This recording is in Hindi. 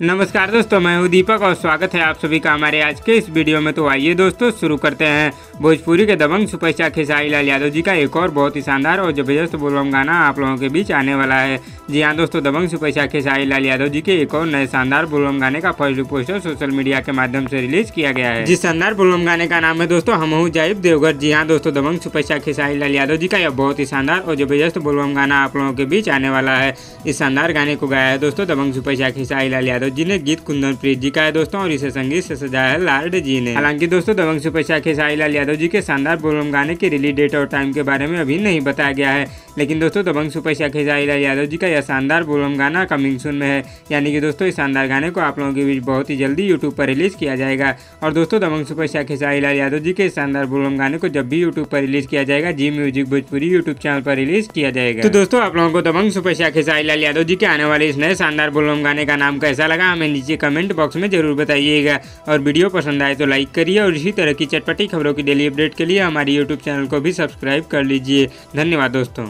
नमस्कार दोस्तों, मैं हूं दीपक और स्वागत है आप सभी का हमारे आज के इस वीडियो में। तो आइए दोस्तों शुरू करते हैं। भोजपुरी के दबंग सुपरस्टार खेसारी लाल यादव जी का एक और बहुत ही शानदार और जबरदस्त बोलबम गाना आप लोगों के बीच आने वाला है। जी हाँ दोस्तों, दबंग सुपरस्टार खेसारी लाल यादव जी के एक और नए शानदार बोलबम गाने का first look poster social media के माध्यम से रिलीज किया गया है। जिस शानदार बोलबम गाने का नाम है दोस्तों हमहू जाइब देवघर। जी हाँ दोस्तों, दबंग सुपरस्टार खेसारी लाल यादव जी का यह बहुत ही शानदार और जबरदस्त बोलबम गाना आप लोगों के बीच आने वाला है। इस शानदार गाने को गाया है दोस्तों दबंग सुपरस्टार खेसारी लाल यादव जी ने। गीत कुंदन प्रीत जी का है दोस्तों और इसे संगीत से सजाया है लार्ड जी ने। हालांकि दोस्तों दबंग सुपरस्टार खेसारी लाल यादव जी के शानदार बोलबम गाने की रिलीज डेट और टाइम के बारे में अभी नहीं बताया गया है, लेकिन दोस्तों दबंग सुपरस्टार खेसारी लाल यादव जी का यह शानदार बोलबम गाना कमिंग सून में है। यानी कि दोस्तों इस शानदार गाने को आप लोगों के बीच बहुत ही जल्दी यूट्यूब पर रिलीज किया जाएगा। और दोस्तों दबंग सुपरस्टार खेसारी लाल यादव जी के शानदार बोलबम गाने को जब भी यूट्यूब पर रिलीज किया जाएगा जी म्यूजिक भोजपुरी यूट्यूब चैनल पर रिलीज किया जाएगा। तो दोस्तों आप लोगों को दबंग सुपरस्टार खेसारी लाल यादव जी के आने वाले इस नए शानदार बोलबम गाने का नाम कैसा लगा हमें नीचे कमेंट बॉक्स में जरूर बताइएगा। और वीडियो पसंद आए तो लाइक करिए और इसी तरह की चटपटी खबरों की डेली अपडेट के लिए हमारी यूट्यूब चैनल को भी सब्सक्राइब कर लीजिए। धन्यवाद दोस्तों।